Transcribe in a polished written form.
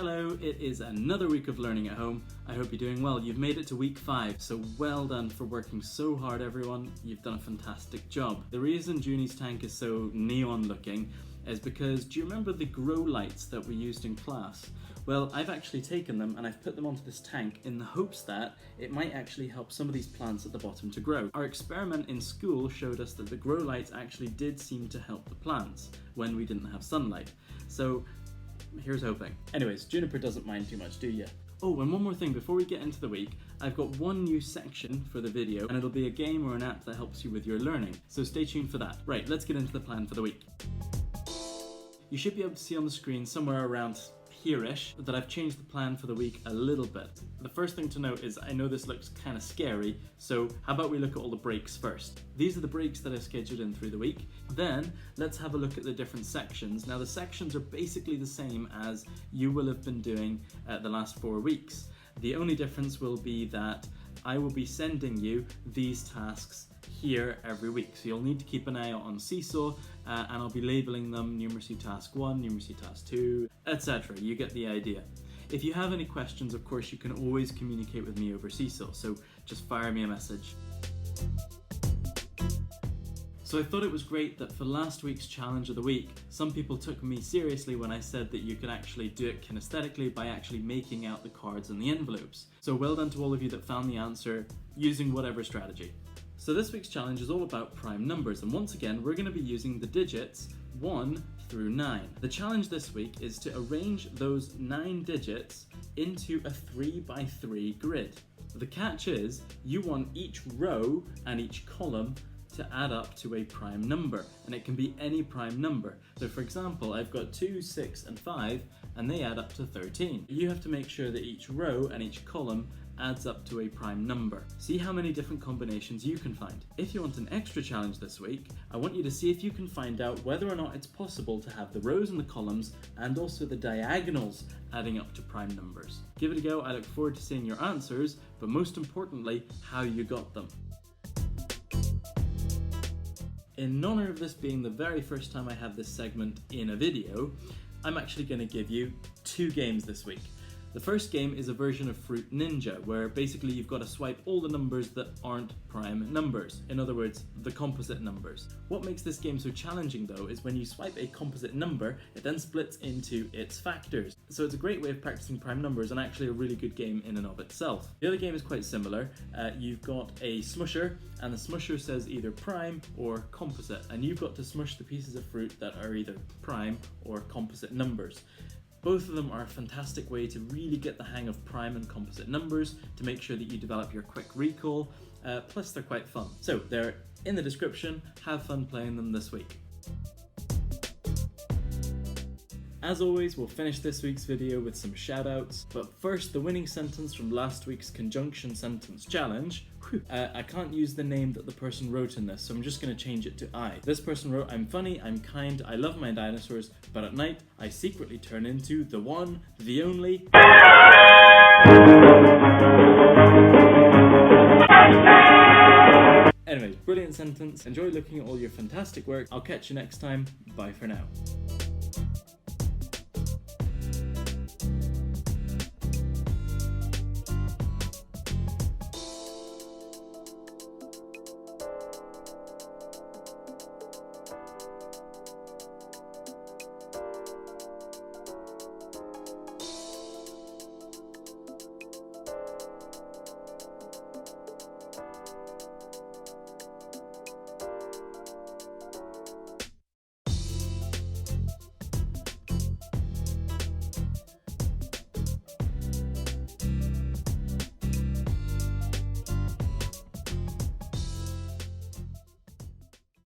Hello, it is another week of learning at home. I hope you're doing well. You've made it to week 5, so well done for working so hard, everyone. You've done a fantastic job. The reason Junie's tank is so neon looking is because, do you remember the grow lights that we used in class? Well, I've actually taken them and I've put them onto this tank in the hopes that it might actually help some of these plants at the bottom to grow. Our experiment in school showed us that the grow lights actually did seem to help the plants when we didn't have sunlight. So here's hoping. Anyways, Juniper doesn't mind too much, do you? Oh, and one more thing before we get into the week, I've got one new section for the video and it'll be a game or an app that helps you with your learning. So stay tuned for that. Right, let's get into the plan for the week. You should be able to see on the screen somewhere around here-ish that I've changed the plan for the week a little bit. The first thing to note is I know this looks kind of scary, so how about we look at all the breaks first. These are the breaks that I've scheduled in through the week. Then let's have a look at the different sections. Now the sections are basically the same as you will have been doing the last 4 weeks. The only difference will be that I will be sending you these tasks here every week. So you'll need to keep an eye out on Seesaw and I'll be labeling them numeracy task 1, numeracy task 2, etc. You get the idea. If you have any questions, of course, you can always communicate with me over Seesaw, so just fire me a message. So I thought it was great that for last week's challenge of the week, some people took me seriously when I said that you could actually do it kinesthetically by actually making out the cards and the envelopes. So well done to all of you that found the answer using whatever strategy. So this week's challenge is all about prime numbers, and once again we're going to be using the digits 1 through 9. The challenge this week is to arrange those 9 digits into a 3x3 grid. The catch is you want each row and each column to add up to a prime number, and it can be any prime number. So for example, I've got 2, 6 and 5 and they add up to 13. You have to make sure that each row and each column adds up to a prime number. See how many different combinations you can find. If you want an extra challenge this week, I want you to see if you can find out whether or not it's possible to have the rows and the columns and also the diagonals adding up to prime numbers. Give it a go. I look forward to seeing your answers, but most importantly, how you got them. In honor of this being the very first time I have this segment in a video, I'm actually going to give you 2 games this week. The first game is a version of Fruit Ninja, where basically you've got to swipe all the numbers that aren't prime numbers. In other words, the composite numbers. What makes this game so challenging though is when you swipe a composite number, it then splits into its factors. So it's a great way of practicing prime numbers and actually a really good game in and of itself. The other game is quite similar. You've got a smusher, and the smusher says either prime or composite, and you've got to smush the pieces of fruit that are either prime or composite numbers. Both of them are a fantastic way to really get the hang of prime and composite numbers, to make sure that you develop your quick recall, plus they're quite fun. So they're in the description. Have fun playing them this week. As always, we'll finish this week's video with some shoutouts, but first the winning sentence from last week's conjunction sentence challenge. I can't use the name that the person wrote in this, so I'm just going to change it to I. This person wrote, "I'm funny, I'm kind, I love my dinosaurs, but at night I secretly turn into the one, the only..." Anyways, brilliant sentence. Enjoy looking at all your fantastic work. I'll catch you next time. Bye for now.